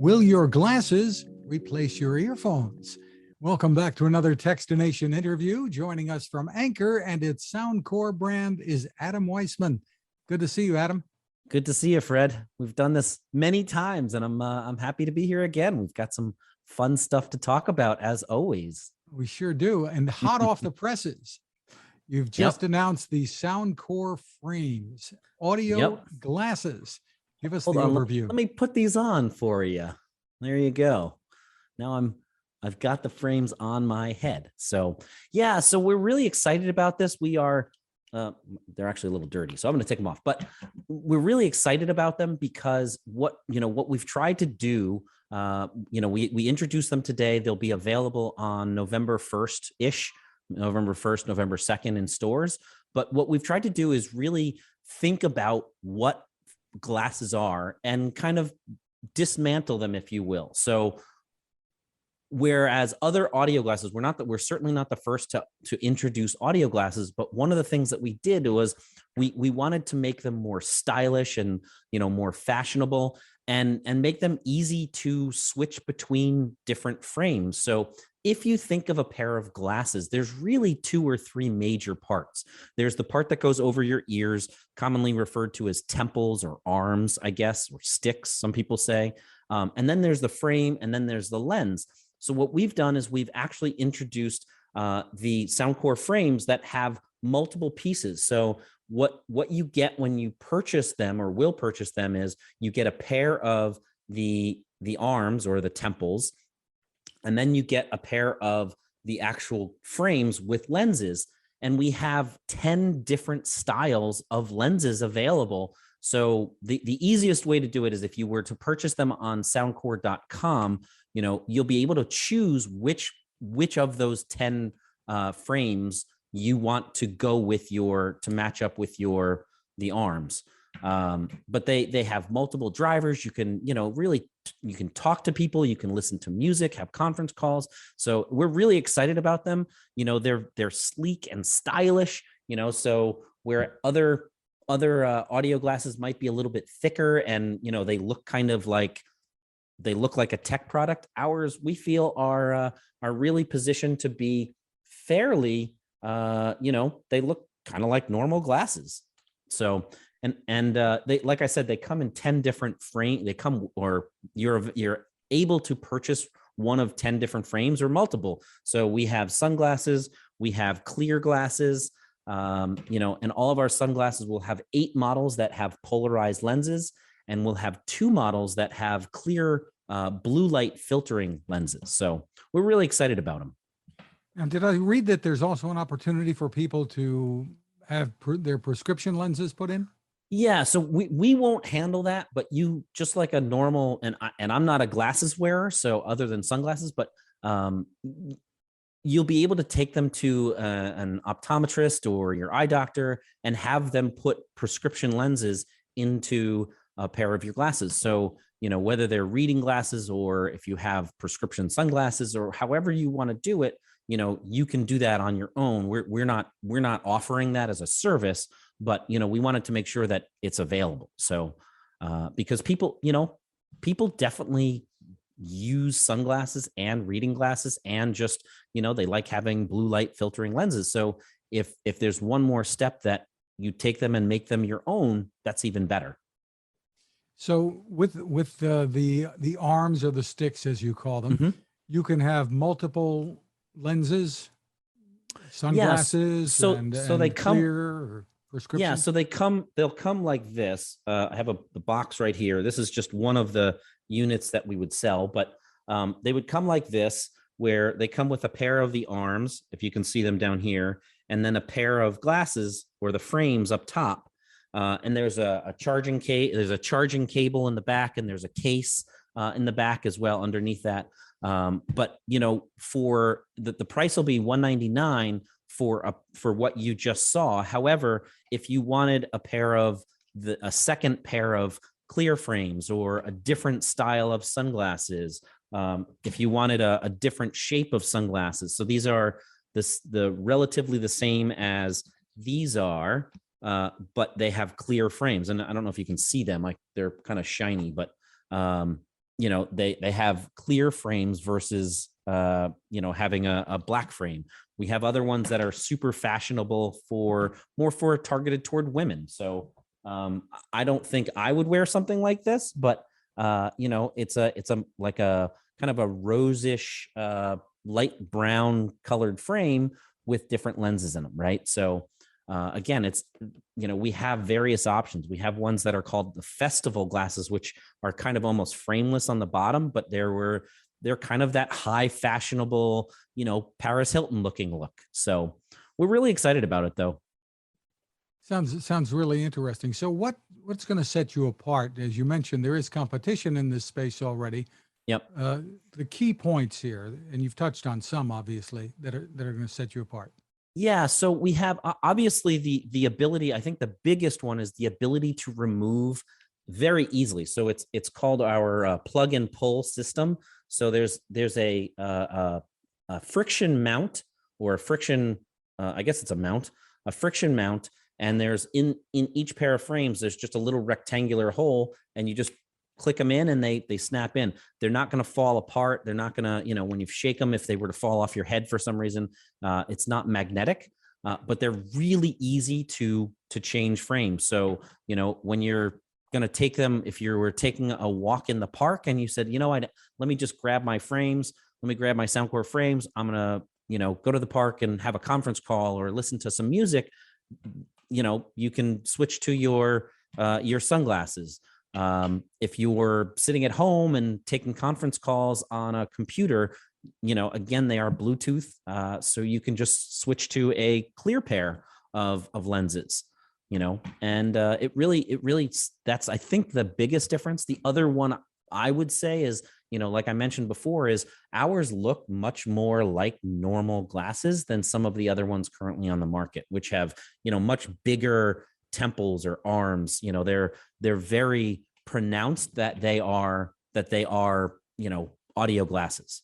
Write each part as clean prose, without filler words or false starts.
Will your glasses replace your earphones? Welcome back to another Techstination interview. Joining us from Anker and its Soundcore brand is Adam Weissman. Good to see you, Adam. Good to see you, Fred. We've done this many times, and I'm happy to be here again. We've got some fun stuff to talk about, as always. We sure do. And hot off the presses, you've just announced the Soundcore Frames audio glasses. Give us the overview. Let me put these on for you. There you go. Now I've got the frames on my head. So yeah, so we're really excited about this. We are. They're actually a little dirty, so I'm going to take them off. But we're really excited about them because what we've tried to do. We introduced them today. They'll be available on November 1st-ish, November 1st, November 2nd in stores. But what we've tried to do is really think about what glasses are and kind of dismantle them, if you will. So whereas other audio glasses, we're certainly not the first to introduce audio glasses, but one of the things that we did was we wanted to make them more stylish and more fashionable and make them easy to switch between different frames. So if you think of a pair of glasses, there's really two or three major parts. There's the part that goes over your ears, commonly referred to as temples or arms, I guess, or sticks, some people say. And then there's the frame, and then there's the lens. So what we've done is we've actually introduced the Soundcore frames that have multiple pieces. So what you get when you purchase them or will purchase them is you get a pair of the arms or the temples, and then you get a pair of the actual frames with lenses. And we have 10 different styles of lenses available. So the easiest way to do it is if you were to purchase them on soundcore.com, you'll be able to choose which of those 10 frames you want to go with to match up with the arms. But they have multiple drivers. You can, you can talk to people, you can listen to music, have conference calls. So we're really excited about them. They're sleek and stylish, so where other audio glasses might be a little bit thicker and, they look kind of like, they look like a tech product. Ours, we feel, are really positioned to be fairly, they look kind of like normal glasses. So, and they, like I said, they come in 10 different frames. They come, or you're able to purchase one of 10 different frames or multiple. So we have sunglasses, we have clear glasses, and all of our sunglasses will have 8 models that have polarized lenses, and we'll have 2 models that have clear blue light filtering lenses. So we're really excited about them. And did I read that there's also an opportunity for people to have their prescription lenses put in? Yeah, so we won't handle that, but you, just like a normal, and I'm not a glasses wearer, so other than sunglasses, but you'll be able to take them to an optometrist or your eye doctor and have them put prescription lenses into a pair of your glasses. So, whether they're reading glasses or if you have prescription sunglasses or however you want to do it, you can do that on your own. We're not offering that as a service, but, we wanted to make sure that it's available. So, because people definitely use sunglasses and reading glasses and just, they like having blue light filtering lenses. So if there's one more step that you take them and make them your own, that's even better. So with the arms or the sticks, as you call them, you can have multiple lenses, sunglasses, so they come clear or prescription. Yeah, so they'll come like this. I have the box right here. This is just one of the units that we would sell, but they would come like this, where they come with a pair of the arms, if you can see them down here, and then a pair of glasses or the frames up top. And there's a charging cable. There's a charging cable in the back, and there's a case in the back as well underneath that. But for the price will be $199 for what you just saw. However, if you wanted a second pair of clear frames or a different style of sunglasses, if you wanted a different shape of sunglasses, so these are relatively the same as these are. But they have clear frames, and I don't know if you can see them, like they're kind of shiny, but they have clear frames versus having a black frame. We have other ones that are super fashionable for targeted toward women. So I don't think I would wear something like this, but it's a like a kind of a rosish light brown colored frame with different lenses in them, right? So again, it's we have various options. We have ones that are called the festival glasses, which are kind of almost frameless on the bottom, but they're kind of that high fashionable, Paris Hilton looking look. So we're really excited about it, though. Sounds really interesting. So what's going to set you apart? As you mentioned, there is competition in this space already. Yep. The key points here, and you've touched on some, obviously, that are going to set you apart. Yeah, so we have obviously the ability. I think the biggest one is the ability to remove very easily. So it's called our plug and pull system. So there's a friction mount or a friction. I guess it's a friction mount, and there's in each pair of frames there's just a little rectangular hole, and you just click them in and they snap in. They're not going to fall apart. They're not going to, when you shake them, if they were to fall off your head for some reason, it's not magnetic, but they're really easy to change frames. So, when you're going to take them, if you were taking a walk in the park and you said, let me just grab my frames, let me grab my Soundcore frames, I'm going to, go to the park and have a conference call or listen to some music, you can switch to your sunglasses. If you were sitting at home and taking conference calls on a computer, again, they are Bluetooth. So you can just switch to a clear pair of lenses, and it really, that's, I think, the biggest difference. The other one I would say is, like I mentioned before, is ours look much more like normal glasses than some of the other ones currently on the market, which have, much bigger temples or arms. They're very pronounced that they are audio glasses.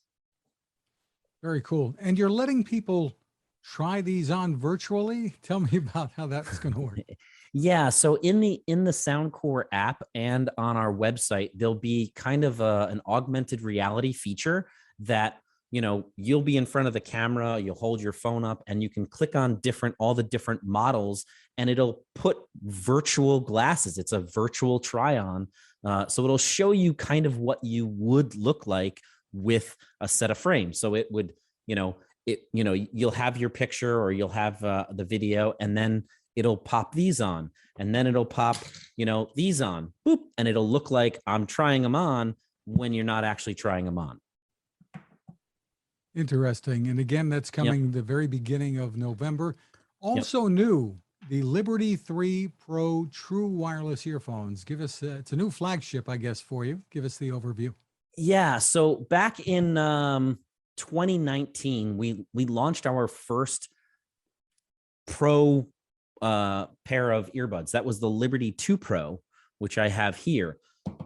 Very cool. And you're letting people try these on virtually. Tell me about how that's going to work. Yeah, so in the Soundcore app and on our website, there'll be kind of an augmented reality feature that you'll be in front of the camera, you'll hold your phone up, and you can click on all the different models, and it'll put virtual glasses. It's a virtual try-on, so it'll show you kind of what you would look like with a set of frames. So it would, you'll have your picture or you'll have the video, and then it'll pop these on, and then it'll pop, these on, boop, and it'll look like I'm trying them on when you're not actually trying them on. Interesting. And again, that's coming the very beginning of November. Also new, the Liberty 3 Pro True Wireless Earphones. Give us, it's a new flagship, I guess, for you. Give us the overview. Yeah. So back in 2019, we launched our first Pro pair of earbuds. That was the Liberty 2 Pro, which I have here.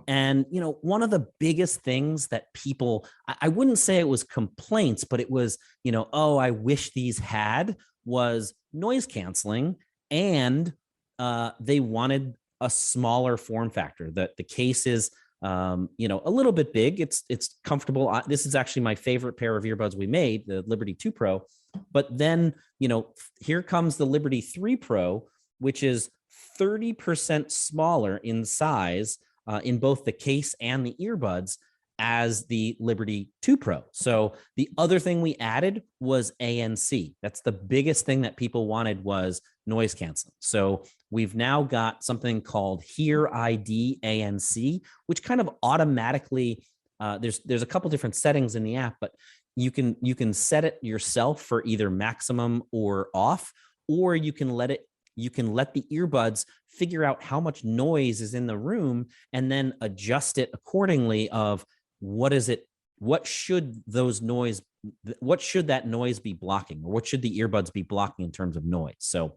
And, one of the biggest things that people, I wouldn't say it was complaints, but it was, oh, I wish these had, was noise canceling. And they wanted a smaller form factor. The case is, a little bit big. It's comfortable. This is actually my favorite pair of earbuds we made, the Liberty 2 Pro. But then, here comes the Liberty 3 Pro, which is 30% smaller in size in both the case and the earbuds as the Liberty 2 Pro. So the other thing we added was ANC. That's the biggest thing that people wanted, was noise canceling. So we've now got something called Hear ID ANC, which kind of automatically, there's a couple different settings in the app, but you can set it yourself for either maximum or off, or you can let the earbuds figure out how much noise is in the room and then adjust it accordingly of what should that noise be blocking, or what should the earbuds be blocking in terms of noise. So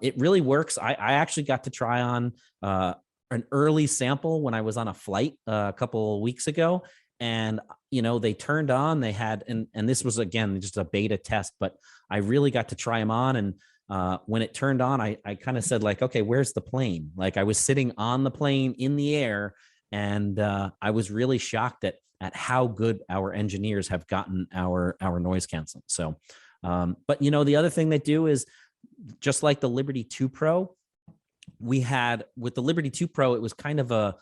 it really works. I actually got to try on an early sample when I was on a flight a couple of weeks ago, and they turned on, they had, and this was, again, just a beta test, but I really got to try them on. And when it turned on, I kind of said, like, okay, where's the plane? Like, I was sitting on the plane in the air, And I was really shocked at how good our engineers have gotten our noise canceling. So, but you know, the other thing they do is just like the Liberty 2 Pro, we had with the Liberty 2 Pro, it was kind of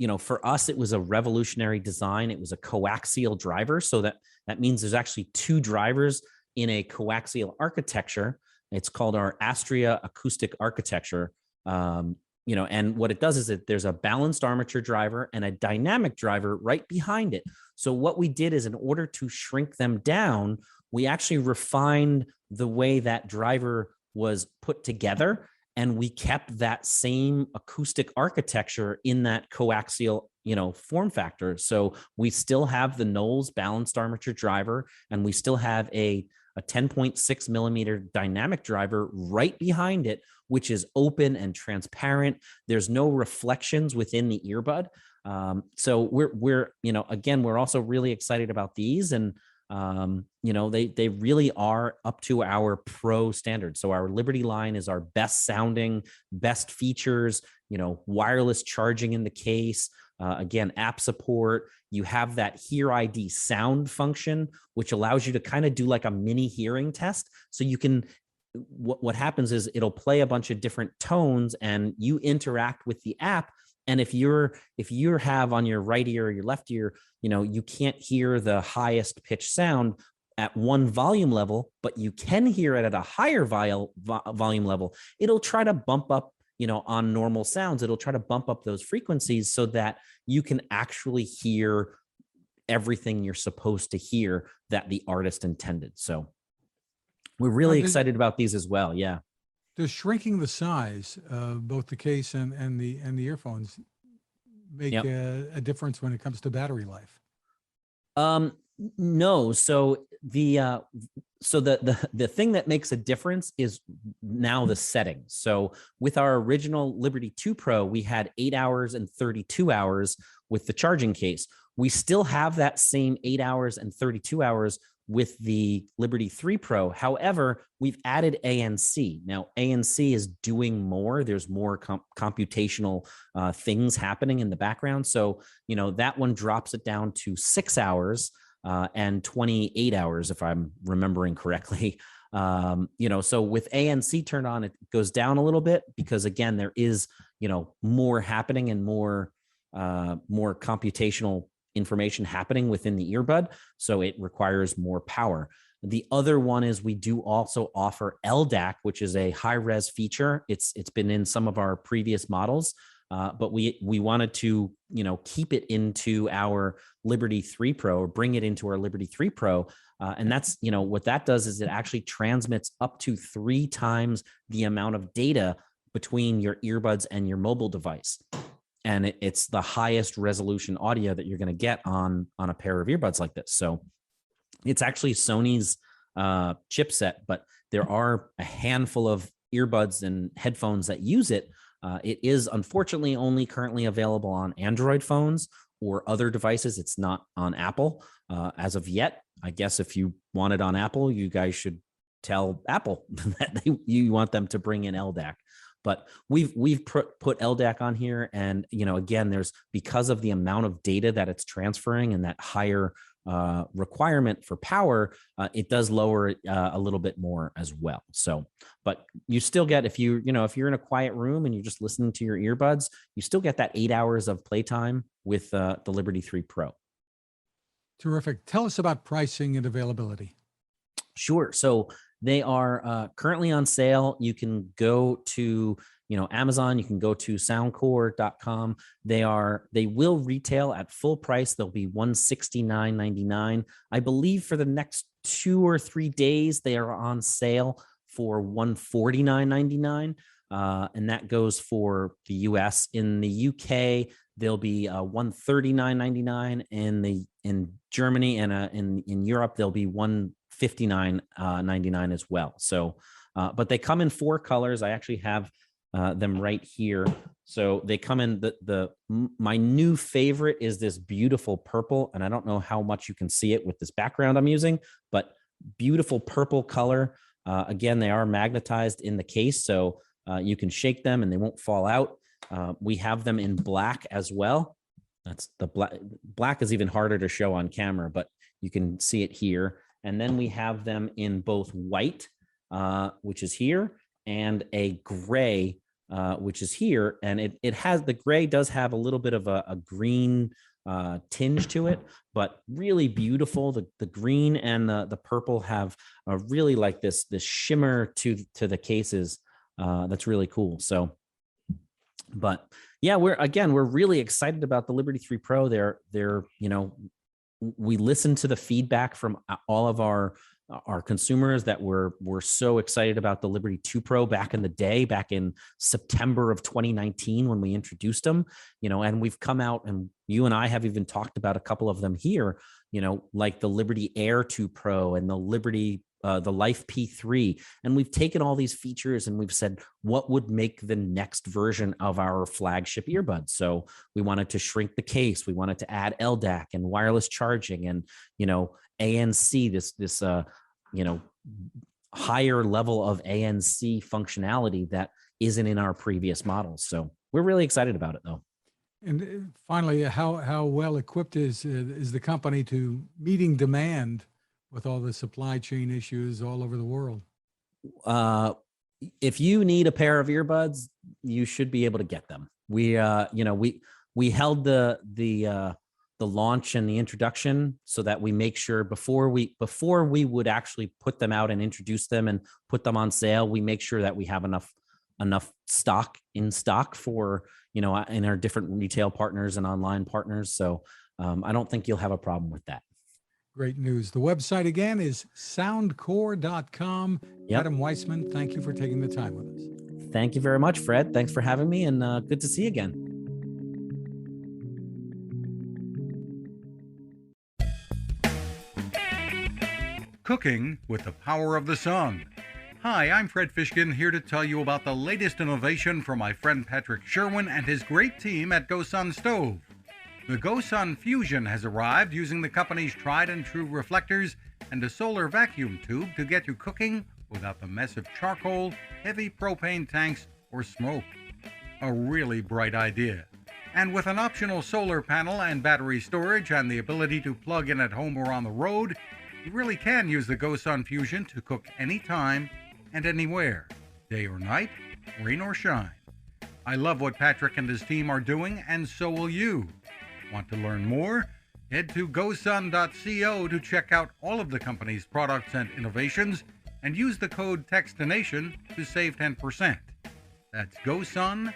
you know, for us, it was a revolutionary design. It was a coaxial driver. So that means there's actually two drivers in a coaxial architecture. It's called our Astria acoustic architecture. You know, and what it does is that there's a balanced armature driver and a dynamic driver right behind it. So what we did is, in order to shrink them down, we actually refined the way that driver was put together, and we kept that same acoustic architecture in that coaxial, you know, form factor. So we still have the Knowles balanced armature driver, and we still have a 10.6 millimeter dynamic driver right behind it, which is open and transparent. There's no reflections within the earbud. So we're, you know, again, we're also really excited about these, and you know, they really are up to our pro standards. So our Liberty line is our best sounding, best features, you know, wireless charging in the case. Again, app support. You have that Hear ID sound function, which allows you to kind of do like a mini hearing test. So you can, what happens is it'll play a bunch of different tones and you interact with the app. And if you have on your right ear or your left ear, you know, you can't hear the highest pitch sound at one volume level, but you can hear it at a higher volume level, it'll try to bump up, you know, on normal sounds, it'll try to bump up those frequencies so that you can actually hear everything you're supposed to hear that the artist intended. So we're really excited about these as well. Yeah. Does shrinking the size of both the case and the earphones make a difference when it comes to battery life? No. So the thing that makes a difference is now the settings. So with our original Liberty 2 Pro, we had 8 hours and 32 hours with the charging case. We still have that same 8 hours and 32 hours with the Liberty 3 Pro. However, we've added ANC. Now, ANC is doing more. There's more computational things happening in the background. So, you know, that one drops it down to 6 hours and 28 hours, if I'm remembering correctly. You know, so with ANC turned on, it goes down a little bit because, again, there is, you know, more happening and more computational information happening within the earbud, so it requires more power. The other one is we do also offer LDAC, which is a high res feature. It's been in some of our previous models, but we wanted to, you know, keep it into our Liberty 3 Pro, or bring it into our Liberty 3 Pro, and that's, you know, what that does is it actually transmits up to 3 times the amount of data between your earbuds and your mobile device. And it's the highest resolution audio that you're going to get on a pair of earbuds like this. So it's actually Sony's chipset, but there are a handful of earbuds and headphones that use it. It is unfortunately only currently available on Android phones or other devices. It's not on Apple as of yet. I guess if you want it on Apple, you guys should tell Apple that you want them to bring in LDAC. But we've put LDAC on here, and, you know, again, there's, because of the amount of data that it's transferring and that higher requirement for power, it does lower it a little bit more as well. So, but you still get, if you're in a quiet room and you're just listening to your earbuds, you still get that 8 hours of playtime with the Liberty 3 Pro. Terrific. Tell us about pricing and availability. Sure. So they are currently on sale. You can go to, you know, Amazon. You can go to soundcore.com. They will retail at full price. They'll be $169.99. I believe for the next 2 or 3 days, they are on sale for $149.99. And that goes for the US. In the UK, they'll be $139.99. In Germany and in Europe, they'll be $159.99 as well. So, but they come in 4 colors. I actually have them right here. So they come in my new favorite is this beautiful purple, and I don't know how much you can see it with this background I'm using, but beautiful purple color. Again, they are magnetized in the case, so you can shake them and they won't fall out. We have them in black as well. That's the black is even harder to show on camera, but you can see it here. And then we have them in both white, which is here, and a gray, which is here. And it has, the gray does have a little bit of a green tinge to it, but really beautiful. The green and the purple have really like this shimmer to the cases. That's really cool. So, but yeah, we're really excited about the Liberty 3 Pro. They're we listen to the feedback from all of our consumers that were so excited about the Liberty 2 Pro back in the day, back in September of 2019 when we introduced them, and we've come out, and you and I have even talked about a couple of them here, like the Liberty Air 2 Pro and the Liberty the Life P3, and we've taken all these features and we've said what would make the next version of our flagship earbuds. So we wanted to shrink the case, we wanted to add LDAC and wireless charging, and ANC, this higher level of ANC functionality that isn't in our previous models. So we're really excited about it, though. And finally, how well equipped is the company to meeting demand with all the supply chain issues all over the world? If you need a pair of earbuds, you should be able to get them. We held the launch and the introduction so that we make sure before we would actually put them out and introduce them and put them on sale, we make sure that we have enough stock for, in our different retail partners and online partners. So I don't think you'll have a problem with that. Great news. The website again is soundcore.com. Yep. Adam Weissman, thank you for taking the time with us. Thank you very much, Fred. Thanks for having me, and good to see you again. Cooking with the power of the sun. Hi, I'm Fred Fishkin, here to tell you about the latest innovation from my friend Patrick Sherwin and his great team at GoSun Stove. The GoSun Fusion has arrived using the company's tried and true reflectors and a solar vacuum tube to get you cooking without the mess of charcoal, heavy propane tanks, or smoke. A really bright idea. And with an optional solar panel and battery storage and the ability to plug in at home or on the road, you really can use the GoSun Fusion to cook anytime and anywhere, day or night, rain or shine. I love what Patrick and his team are doing, and so will you. Want to learn more? Head to gosun.co to check out all of the company's products and innovations and use the code Techstination to save 10%. That's gosun.co.